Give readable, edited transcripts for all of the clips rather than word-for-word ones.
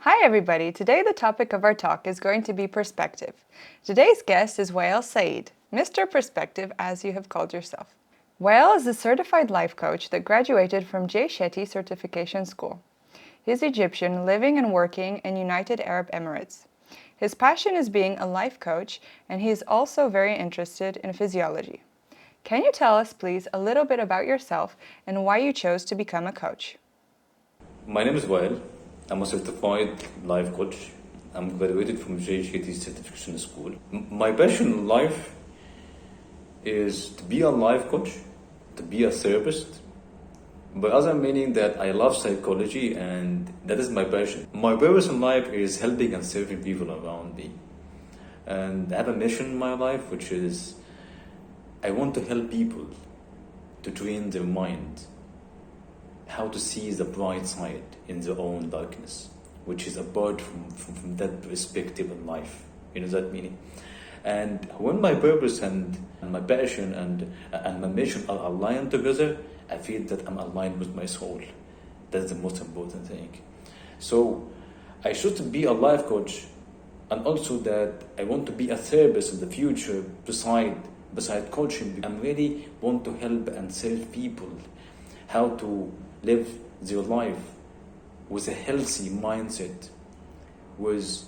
Hi everybody, today the topic of our talk is going to be perspective. Today's guest is Wael Saeed, Mr. Perspective as you have called yourself. Wael is a certified life coach that graduated from Jay Shetty Certification School. He is Egyptian, living and working in United Arab Emirates. His passion is being a life coach, and he is also very interested in physiology. Can you tell us please a little bit about yourself and why you chose to become a coach? My name is Wael. I'm a certified life coach. I'm graduated from Jay Shetty Certification School. My passion in life is to be a life coach, to be a therapist. By other meaning that I love psychology and that is my passion. My purpose in life is helping and serving people around me. And I have a mission in my life, which is I want to help people to train their mind how to see the bright side in their own darkness, which is apart from that perspective in life. You know that meaning? And when my purpose and my passion and my mission are aligned together, I feel that I'm aligned with my soul. That's the most important thing. So I should be a life coach, and also that I want to be a therapist in the future beside coaching. I really want to help and serve people how to live their life with a healthy mindset, with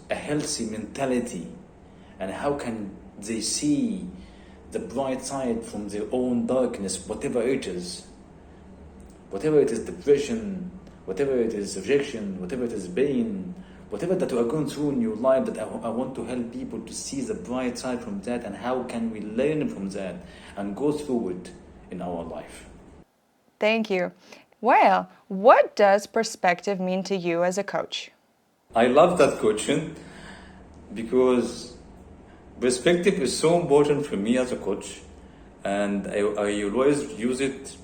a healthy mentality, and how can they see the bright side from their own darkness, whatever it is depression, whatever it is rejection, whatever it is pain, whatever that you are going through in your life, that I want to help people to see the bright side from that, and how can we learn from that and go through it in our life. Thank you. Well, what does perspective mean to you as a coach? I love that question because perspective is so important for me as a coach, and I always use it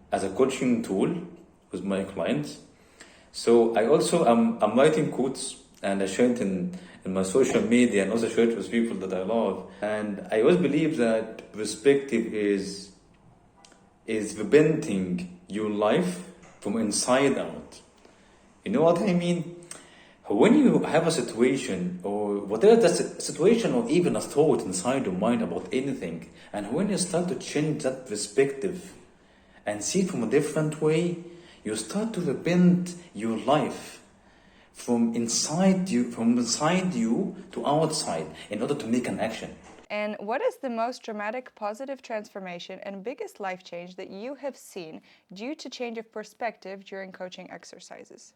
as a coaching tool with my clients. So I'm writing quotes, and I share it in my social media and also share it with people that I love. And I always believe that perspective is repenting your life from inside out. You know what I mean? When you have a situation or whatever the situation, or even a thought inside your mind about anything, and when you start to change that perspective and see it from a different way, you start to repent your life from inside you to outside in order to make an action. And what is the most dramatic positive transformation and biggest life change that you have seen due to change of perspective during coaching exercises?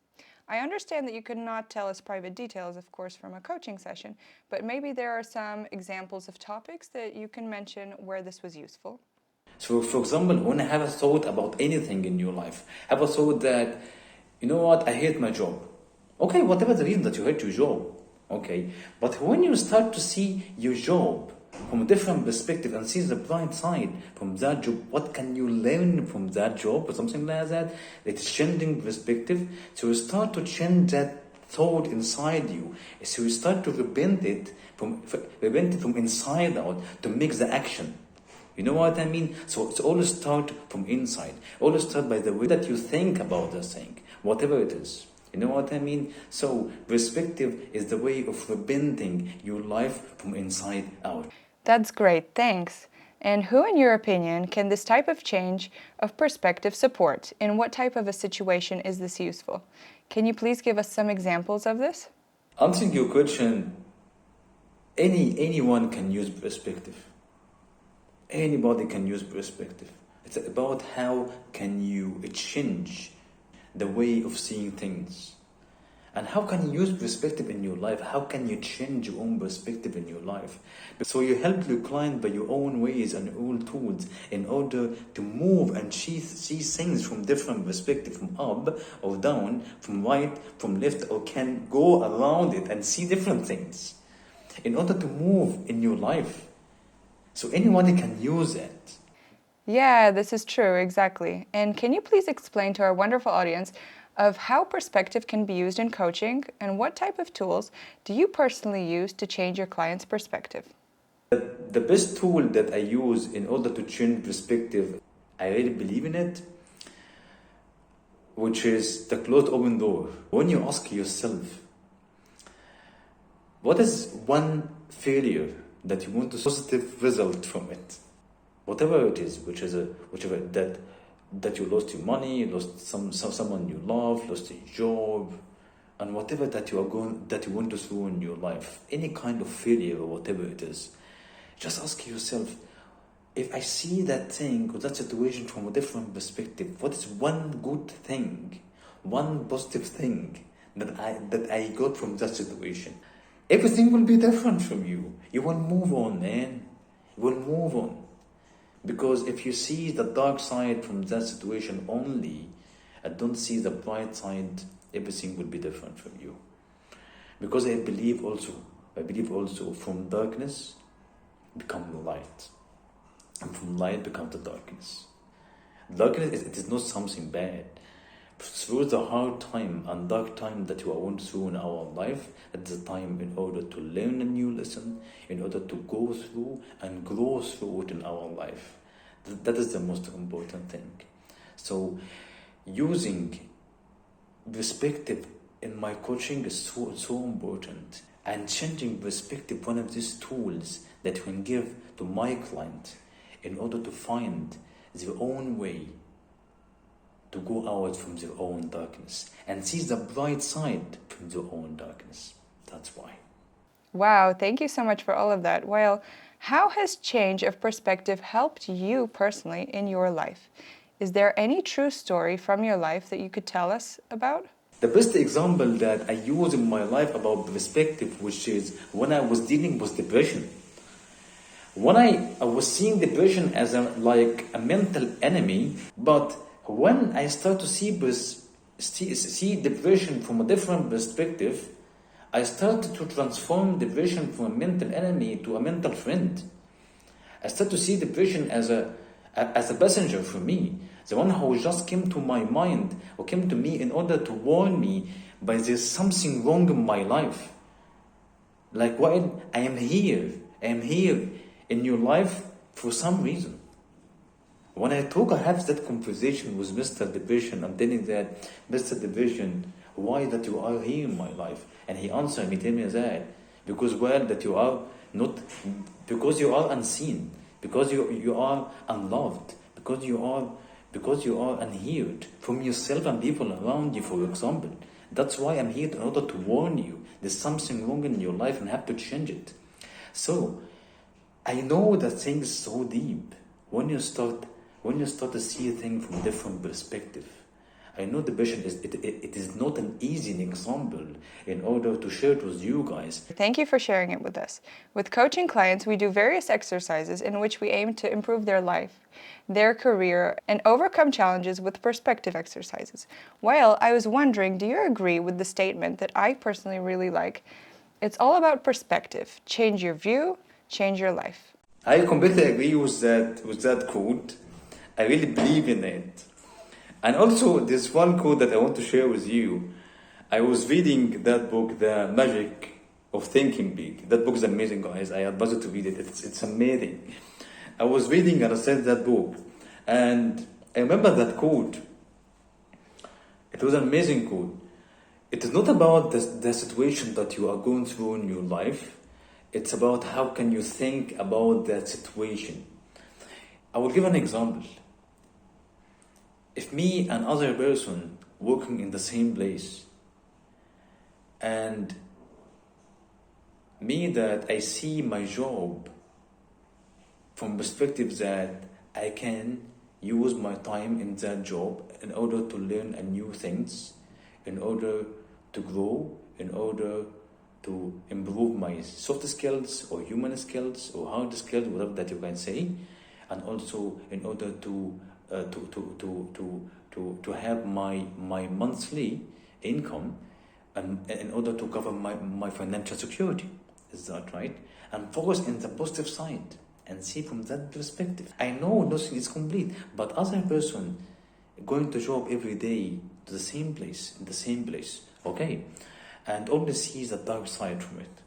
I understand that you could not tell us private details, of course, from a coaching session, but maybe there are some examples of topics that you can mention where this was useful. So, for example, when I have a thought about anything in your life, have a thought that, you know what, I hate my job. Okay, whatever the reason that you hate your job, okay. But when you start to see your job from a different perspective and see the bright side from that job, what can you learn from that job or something like that? It's changing perspective. So you start to change that thought inside you. So you start to repent it from inside out to make the action. You know what I mean? So it's always start from inside. Always start by the way that you think about the thing, whatever it is. You know what I mean? So perspective is the way of repenting your life from inside out. That's great, thanks. And who, in your opinion, can this type of change of perspective support? In what type of a situation is this useful? Can you please give us some examples of this? Answering your question, anyone can use perspective. Anybody can use perspective. It's about how can you change the way of seeing things. And how can you use perspective in your life? How can you change your own perspective in your life? So you help your client by your own ways and own tools in order to move and see things from different perspective, from up or down, from right, from left, or can go around it and see different things in order to move in your life. So anybody can use it. Yeah, this is true, exactly. And can you please explain to our wonderful audience of how perspective can be used in coaching, and what type of tools do you personally use to change your client's perspective? The best tool that I use in order to change perspective, I really believe in it. which is the closed open door. When you ask yourself, what is one failure that you want a positive result from it? Whatever it is, whichever that you lost your money, you lost someone you love, lost your job, and whatever that you want to do in your life, any kind of failure or whatever it is, just ask yourself, if I see that thing or that situation from a different perspective, what is one good thing, one positive thing that I got from that situation? Everything will be different from you. You will move on, man. You will move on. Because if you see the dark side from that situation only and don't see the bright side, everything will be different from you. Because I believe also from darkness become light. And from light become the darkness. Darkness, it is not something bad. Through the hard time and dark time that you are going through in our life, at the time in order to learn a new lesson, in order to go through and grow through it in our life. That is the most important thing. So, using perspective in my coaching is so important. And changing perspective, one of these tools that we can give to my client in order to find their own way to go out from their own darkness and see the bright side from their own darkness. That's why. Wow, thank you so much for all of that. Wael, how has change of perspective helped you personally in your life? Is there any true story from your life that you could tell us about? The best example that I use in my life about perspective, which is when I was dealing with depression. When I was seeing depression as like a mental enemy, but when I start to see depression from a different perspective, I started to transform depression from a mental enemy to a mental friend. I started to see depression as a passenger for me, the one who just came to my mind or came to me in order to warn me by there's something wrong in my life. Like, Wael, I am here in your life for some reason. When I have that conversation with Mr. Depression, I'm telling that, Mr. Depression, why that you are here in my life? And he answered me, tell me that, because that you are not, because you are unseen, because you are unloved, because you are unheard from yourself and people around you, for example. That's why I'm here in order to warn you. There's something wrong in your life and have to change it. So, I know that things so deep. When you start to see a thing from a different perspective, I know depression it is not an easy example in order to share it with you guys. Thank you for sharing it with us. With coaching clients, we do various exercises in which we aim to improve their life, their career, and overcome challenges with perspective exercises. Wael, I was wondering, do you agree with the statement that I personally really like? It's all about perspective. Change your view, change your life. I completely agree with that quote. I really believe in it. And also, there's one quote that I want to share with you. I was reading that book, The Magic of Thinking Big. That book is amazing, guys. I advise you to read it. It's amazing. I was reading and I read that book. And I remember that quote. It was an amazing quote. It is not about the situation that you are going through in your life. It's about how can you think about that situation. I will give an example. If me and other person working in the same place, and me that I see my job from perspective that I can use my time in that job in order to learn a new things, in order to grow, in order to improve my soft skills or human skills or hard skills, whatever that you can say, and also in order to have my monthly income and in order to cover my financial security. Is that right? And focus in the positive side and see from that perspective. I know nothing is complete, but other person going to job every day to the same place, in the same place, okay, and only sees the dark side from it.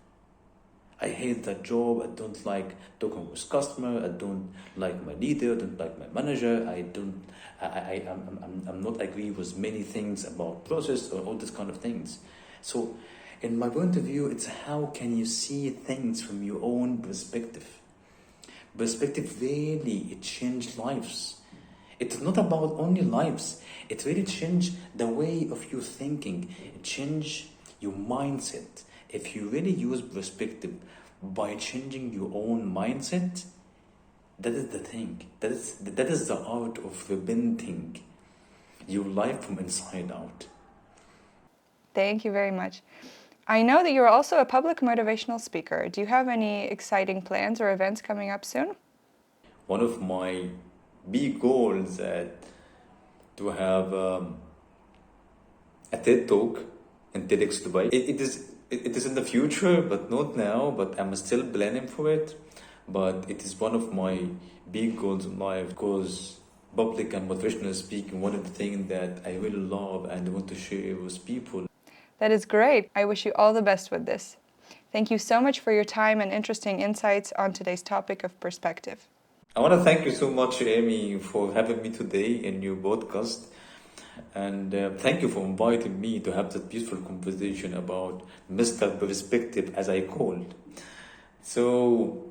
I hate that job. I don't like talking with customer. I don't like my leader. I don't like my manager. I'm not agree with many things about process or all these kind of things. So, in my point of view, it's how can you see things from your own perspective. Perspective really, it changed lives. It's not about only lives. It really changed the way of you thinking. It changed your mindset. If you really use perspective by changing your own mindset, that is the thing. That is the art of repenting your life from inside out. Thank you very much. I know that you're also a public motivational speaker. Do you have any exciting plans or events coming up soon? One of my big goals to have a TED Talk in TEDx Dubai. It is in the future, but not now. But I'm still planning for it. But it is one of my big goals in life because public and motivational speaking, one of the things that I really love and want to share with people. That is great. I wish you all the best with this. Thank you so much for your time and interesting insights on today's topic of perspective. I want to thank you so much, Amy, for having me today in your podcast. And thank you for inviting me to have that beautiful conversation about Mr. Perspective, as I called. So,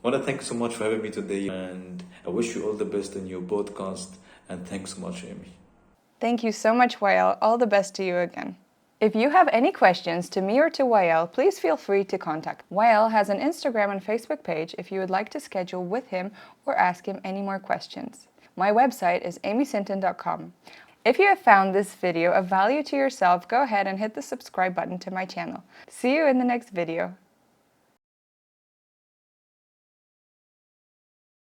I want to thank you so much for having me today. And I wish you all the best in your podcast. And thanks so much, Amy. Thank you so much, Wael. All the best to you again. If you have any questions to me or to Wael, please feel free to contact. Wael has an Instagram and Facebook page if you would like to schedule with him or ask him any more questions. My website is amysinton.com. If you have found this video of value to yourself, go ahead and hit the subscribe button to my channel. See you in the next video.